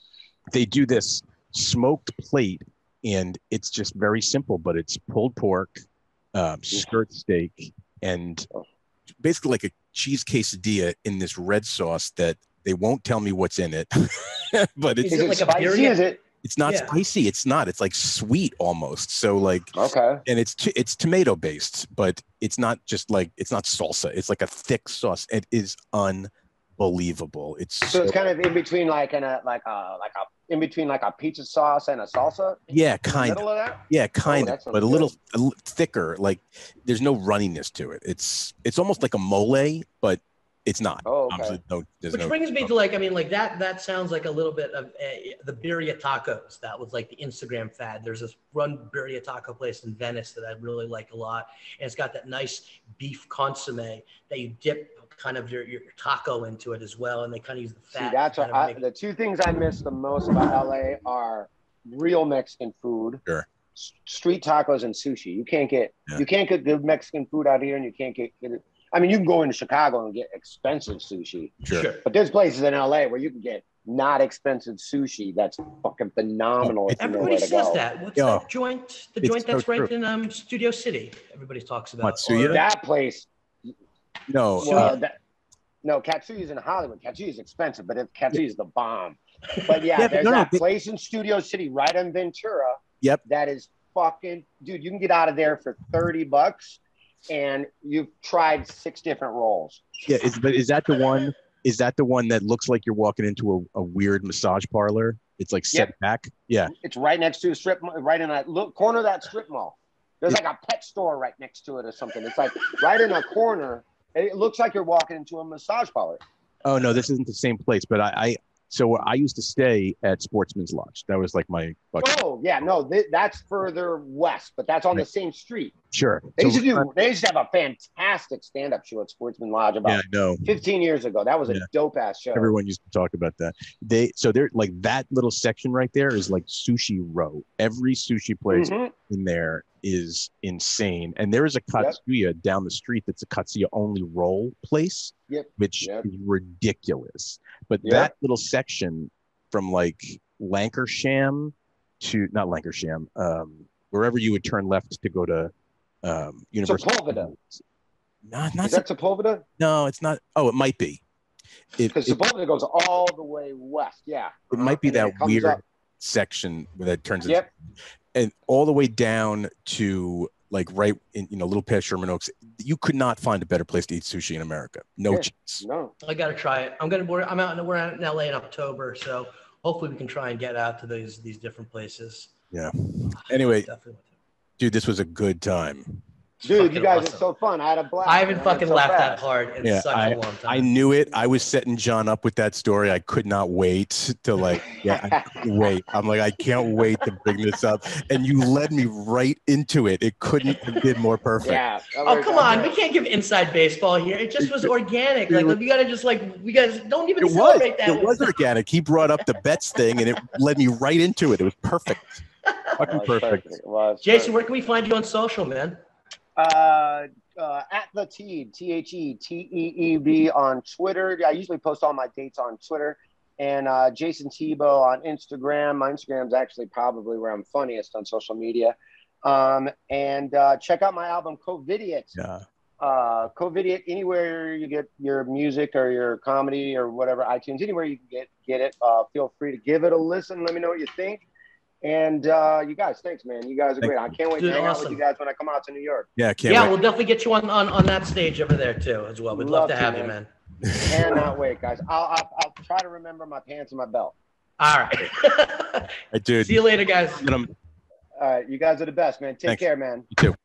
they do this smoked plate, and it's just very simple. But it's pulled pork, skirt steak, and basically like a cheese quesadilla in this red sauce that they won't tell me what's in it. But is it like spicy? Is it? It's not spicy. It's not. It's like sweet almost. So like and it's tomato based, but it's not just like it's not salsa. It's like a thick sauce. It is unbelievable. It's it's kind of in between like in between like a pizza sauce and a salsa. Yeah, kind of. Yeah, kind of, but a little thicker. Like there's no runniness to it. It's almost like a mole, but it's not. Oh, okay. Which brings me to like, I mean, like that sounds like a little bit of the birria tacos. That was like the Instagram fad. There's this one birria taco place in Venice that I really like a lot. And it's got that nice beef consomme that you dip kind of your taco into it as well. And they kind of use the fat. See, that's the two things I miss the most about LA are real Mexican food. Sure. Street tacos and sushi. You can't get good Mexican food out here, and you can't get it. I mean, you can go into Chicago and get expensive sushi. Sure. But there's places in LA where you can get not expensive sushi that's fucking phenomenal. Everybody says that. What's that joint? The joint that's right in Studio City. Everybody talks about Matsuya? That place. No. No, Katsuya's in Hollywood. Katsuya's expensive, but Katsuya's the bomb. But there's place in Studio City right on Ventura. Yep. That is fucking, dude, you can get out of there for $30 and you've tried 6 different rolls. Yeah, but is that the one? Is that the one that looks like you're walking into a weird massage parlor? It's like set back. Yeah, it's right next to a strip, right in that corner of that strip mall. There's like a pet store right next to it or something. It's like right in a corner. It looks like you're walking into a massage parlor. Oh no, this isn't the same place. But I used to stay at Sportsman's Lodge. That was like my bucket. Oh yeah, no, that's further west, but that's on the same street. Sure. They used to have a fantastic stand-up show at Sportsman Lodge about 15 years ago. That was a dope-ass show. Everyone used to talk about that. They're like that little section right there is like sushi row. Every sushi place in there is insane. And there is a Katsuya down the street that's a Katsuya only roll place, which is ridiculous. But that little section from like Lancashire to not Lancashire, wherever you would turn left to go to University. Sepulveda. Not is that Sepulveda? No, it's not. Oh, it might be. Because Sepulveda goes all the way west. Yeah. It might be that weird section where that turns into, and all the way down to like right in little past Sherman Oaks. You could not find a better place to eat sushi in America. No chance. No. I gotta try it. we're out in LA in October, so hopefully we can try and get out to these different places. Yeah. Anyway, dude, this was a good time. Dude, you guys are so fun. I had a blast. I haven't fucking laughed that hard in such a long time. I knew it. I was setting John up with that story. I could not wait to I couldn't wait. I'm like, I can't wait to bring this up. And you led me right into it. It couldn't have been more perfect. Yeah. Oh, come on. We can't give inside baseball here. It just was organic. Like, we got to just we guys don't even celebrate that. It was organic. He brought up the bets thing and it led me right into it. It was perfect. Fucking perfect. Jayson, where can we find you on social, man? At the Teeb, TheTeeb on Twitter. I usually post all my dates on Twitter. And Jayson Thibault on Instagram. My Instagram's actually probably where I'm funniest on social media. And check out my album Covidiot. Yeah. Covidiot, anywhere you get your music or your comedy or whatever, iTunes, anywhere you can get it. Feel free to give it a listen. Let me know what you think. And you guys, thanks, man. You guys are great. I can't wait to hang out with you guys when I come out to New York. Yeah, can't wait. We'll definitely get you on that stage over there too as well. We'd love to have you, man. Cannot wait, guys. I'll try to remember my pants and my belt. All right. Dude. See you later, guys. All right, you guys are the best, man. Take care, man. You too.